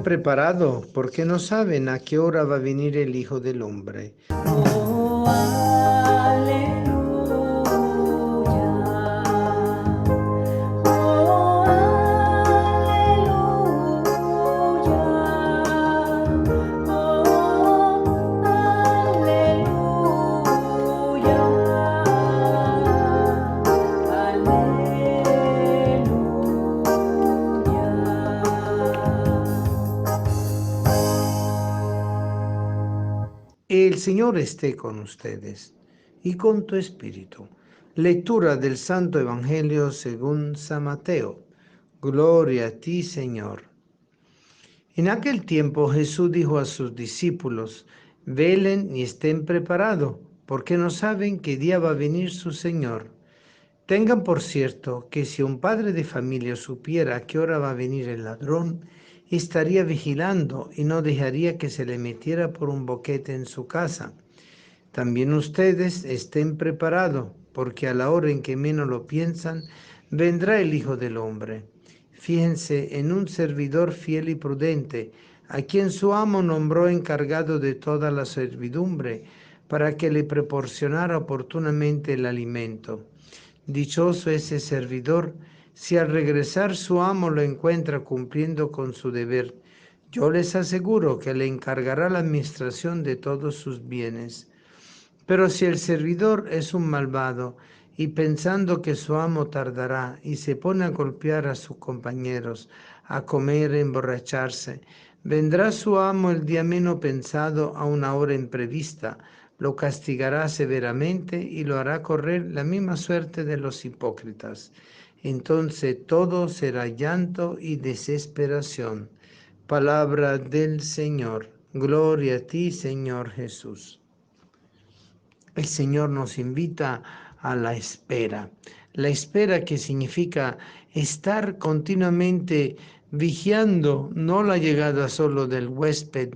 preparado porque no saben a qué hora va a venir el Hijo del Hombre. Oh, aleluya. Oh, aleluya. Oh, El Señor esté con ustedes y con tu espíritu. Lectura del Santo Evangelio según San Mateo. Gloria a ti, Señor. En aquel tiempo Jesús dijo a sus discípulos: velen y estén preparados, porque no saben qué día va a venir su Señor. Tengan por cierto que si un padre de familia supiera a qué hora va a venir el ladrón, estaría vigilando y no dejaría que se le metiera por un boquete en su casa. También ustedes estén preparados, porque a la hora en que menos lo piensan, vendrá el Hijo del Hombre. Fíjense en un servidor fiel y prudente, a quien su amo nombró encargado de toda la servidumbre, para que le proporcionara oportunamente el alimento. Dichoso ese servidor si al regresar su amo lo encuentra cumpliendo con su deber. Yo les aseguro que le encargará la administración de todos sus bienes. Pero si el servidor es un malvado y pensando que su amo tardará y se pone a golpear a sus compañeros, a comer, a emborracharse, vendrá su amo el día menos pensado a una hora imprevista, lo castigará severamente y lo hará correr la misma suerte de los hipócritas. Entonces todo será llanto y desesperación. Palabra del Señor. Gloria a ti, Señor Jesús. El Señor nos invita a la espera que significa estar continuamente vigiando, no la llegada solo del huésped,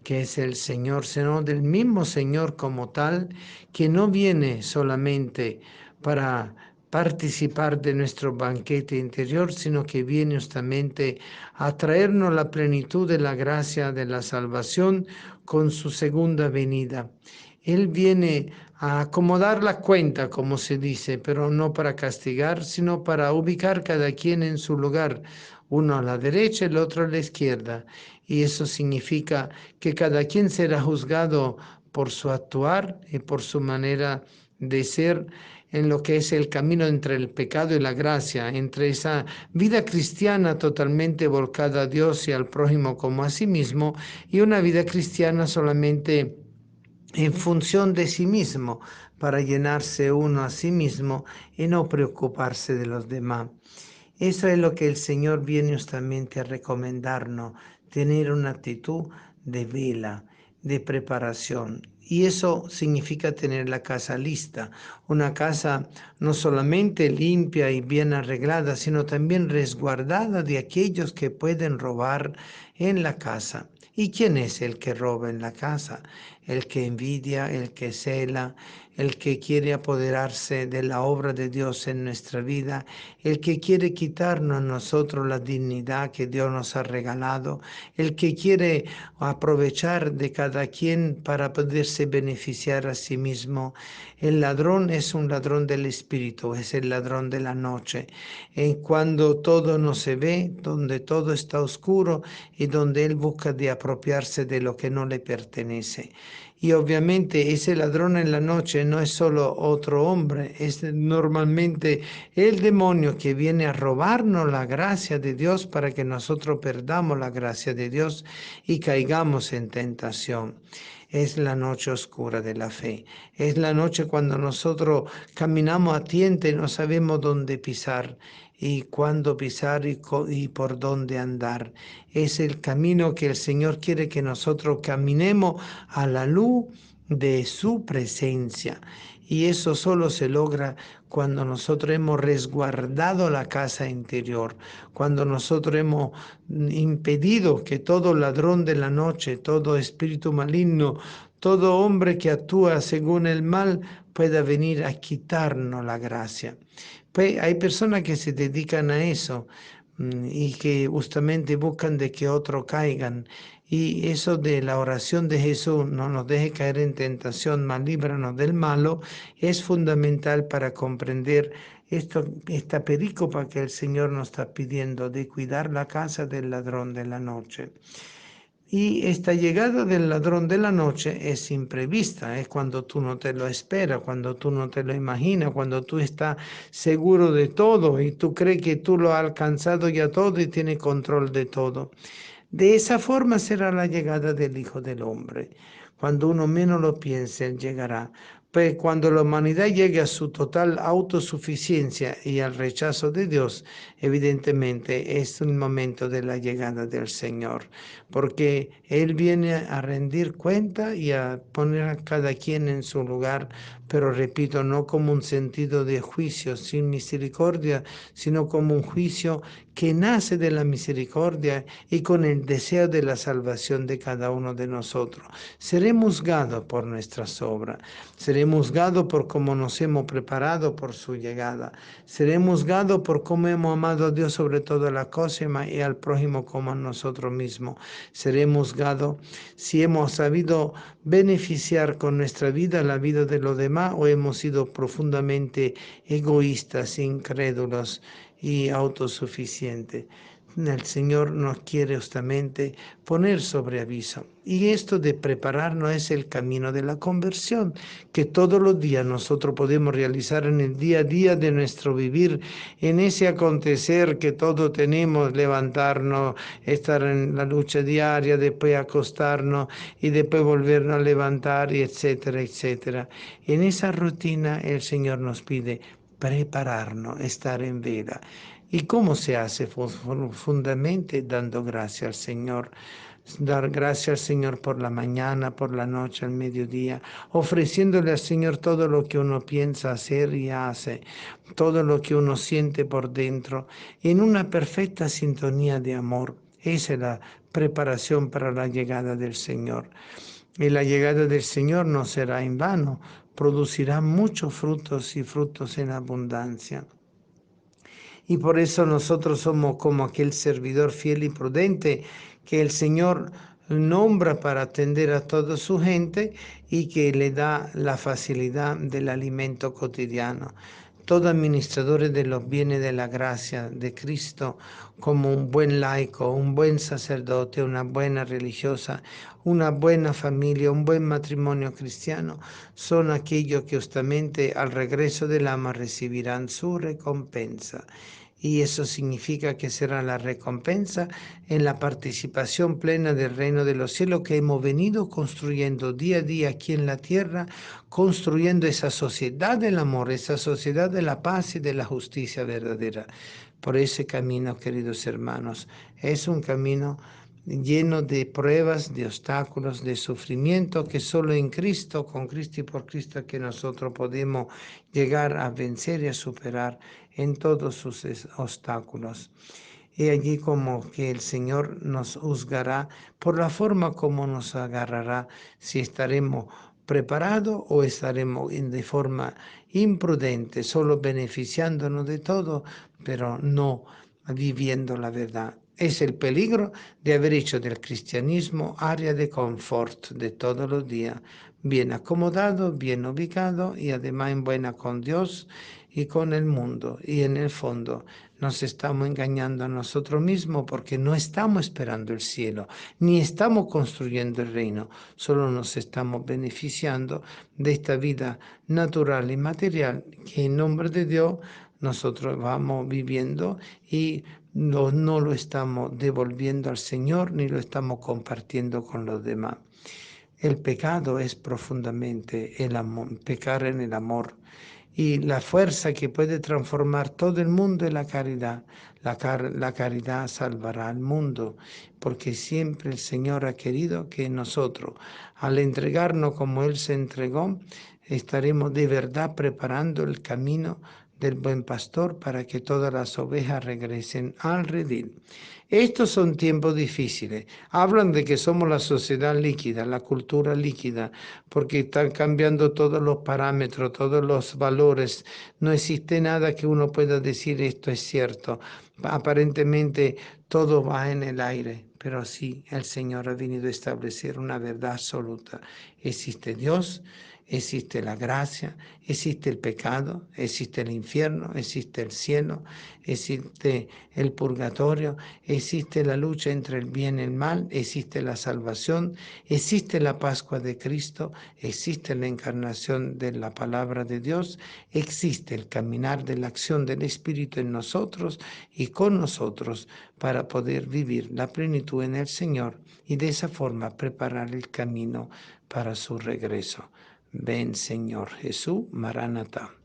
que es el Señor, sino del mismo Señor como tal, que no viene solamente para participar de nuestro banquete interior, sino que viene justamente a traernos la plenitud de la gracia de la salvación con su segunda venida. Él viene a acomodar la cuenta, como se dice, pero no para castigar, sino para ubicar cada quien en su lugar, uno a la derecha, el otro a la izquierda. Y eso significa que cada quien será juzgado por su actuar y por su manera de ser en lo que es el camino entre el pecado y la gracia, entre esa vida cristiana totalmente volcada a Dios y al prójimo como a sí mismo, y una vida cristiana solamente en función de sí mismo, para llenarse uno a sí mismo y no preocuparse de los demás. Eso es lo que el Señor viene justamente a recomendarnos, tener una actitud de vela, de preparación. Y eso significa tener la casa lista, una casa no solamente limpia y bien arreglada, sino también resguardada de aquellos que pueden robar en la casa. ¿Y quién es el que roba en la casa? El que envidia, el que cela, el que quiere apoderarse de la obra de Dios en nuestra vida, el que quiere quitarnos a nosotros la dignidad que Dios nos ha regalado, el que quiere aprovechar de cada quien para poderse beneficiar a sí mismo. El ladrón es un ladrón del espíritu, es el ladrón de la noche. Cuando todo no se ve, donde todo está oscuro y donde él busca de apropiarse de lo que no le pertenece. Y obviamente ese ladrón en la noche no es solo otro hombre, es normalmente el demonio que viene a robarnos la gracia de Dios para que nosotros perdamos la gracia de Dios y caigamos en tentación. Es la noche oscura de la fe. Es la noche cuando nosotros caminamos a tientas y no sabemos dónde pisar y cuándo pisar y por dónde andar. Es el camino que el Señor quiere que nosotros caminemos a la luz de su presencia. Y eso solo se logra cuando nosotros hemos resguardado la casa interior, cuando nosotros hemos impedido que todo ladrón de la noche, todo espíritu maligno, todo hombre que actúa según el mal pueda venir a quitarnos la gracia. Pues hay personas que se dedican a eso, y que justamente buscan de que otros caigan. Y eso de la oración de Jesús, no nos deje caer en tentación, mas líbranos del malo, es fundamental para comprender esta perícopa que el Señor nos está pidiendo de cuidar la casa del ladrón de la noche. Y esta llegada del ladrón de la noche es imprevista, es cuando tú no te lo esperas, cuando tú no te lo imaginas, cuando tú estás seguro de todo y tú crees que tú lo has alcanzado ya todo y tienes control de todo. De esa forma será la llegada del Hijo del Hombre. Cuando uno menos lo piense, Él llegará. Pues cuando la humanidad llegue a su total autosuficiencia y al rechazo de Dios, evidentemente es el momento de la llegada del Señor, porque Él viene a rendir cuenta y a poner a cada quien en su lugar, pero repito, no como un sentido de juicio sin misericordia, sino como un juicio que nace de la misericordia y con el deseo de la salvación de cada uno de nosotros. Seremos juzgados por nuestras obras, seremos juzgados por cómo nos hemos preparado por su llegada, seremos juzgados por cómo hemos amado a Dios sobre todas las cosas y al prójimo como a nosotros mismos. Seremos juzgados si hemos sabido beneficiar con nuestra vida la vida de los demás o hemos sido profundamente egoístas, incrédulos y autosuficiente. El Señor nos quiere justamente poner sobre aviso. Y esto de prepararnos es el camino de la conversión, que todos los días nosotros podemos realizar en el día a día de nuestro vivir, en ese acontecer que todos tenemos, levantarnos, estar en la lucha diaria, después acostarnos y después volvernos a levantar, y etcétera, etcétera. En esa rutina el Señor nos pide prepararnos, estar en vela. ¿Y cómo se hace? Fundamentalmente dando gracias al Señor. Dar gracias al Señor por la mañana, por la noche, al mediodía, ofreciéndole al Señor todo lo que uno piensa hacer y hace, todo lo que uno siente por dentro, en una perfecta sintonía de amor. Esa es la preparación para la llegada del Señor. Y la llegada del Señor no será en vano, producirá muchos frutos y frutos en abundancia. Y por eso nosotros somos como aquel servidor fiel y prudente que el Señor nombra para atender a toda su gente y que le da la facilidad del alimento cotidiano. Todo administrador de los bienes de la gracia de Cristo, como un buen laico, un buen sacerdote, una buena religiosa, una buena familia, un buen matrimonio cristiano, son aquellos que justamente al regreso del ama recibirán su recompensa. Y eso significa que será la recompensa en la participación plena del reino de los cielos que hemos venido construyendo día a día aquí en la tierra, construyendo esa sociedad del amor, esa sociedad de la paz y de la justicia verdadera. Por ese camino, queridos hermanos, es un camino lleno de pruebas, de obstáculos, de sufrimiento, que solo en Cristo, con Cristo y por Cristo, que nosotros podemos llegar a vencer y a superar en todos sus obstáculos. Y allí como que el Señor nos juzgará por la forma como nos agarrará, si estaremos preparados o estaremos de forma imprudente, solo beneficiándonos de todo, pero no viviendo la verdad. Es el peligro de haber hecho del cristianismo área de confort de todos los días, bien acomodado, bien ubicado y además en buena con Dios y con el mundo. Y en el fondo nos estamos engañando a nosotros mismos porque no estamos esperando el cielo, ni estamos construyendo el reino, solo nos estamos beneficiando de esta vida natural y material que en nombre de Dios nosotros vamos viviendo y no lo estamos devolviendo al Señor ni lo estamos compartiendo con los demás. El pecado es profundamente el amor, pecar en el amor. Y la fuerza que puede transformar todo el mundo es la caridad. La caridad salvará al mundo, porque siempre el Señor ha querido que nosotros, al entregarnos como Él se entregó, estaremos de verdad preparando el camino del buen pastor para que todas las ovejas regresen al redil. Estos son tiempos difíciles. Hablan de que somos la sociedad líquida, la cultura líquida, porque están cambiando todos los parámetros, todos los valores. No existe nada que uno pueda decir esto es cierto. Aparentemente todo va en el aire, pero sí, el Señor ha venido a establecer una verdad absoluta. Existe Dios, existe la gracia, existe el pecado, existe el infierno, existe el cielo, existe el purgatorio, existe la lucha entre el bien y el mal, existe la salvación, existe la Pascua de Cristo, existe la encarnación de la palabra de Dios, existe el caminar de la acción del Espíritu en nosotros y con nosotros para poder vivir la plenitud en el Señor y de esa forma preparar el camino para su regreso. Ven, Señor Jesús, Maranatá.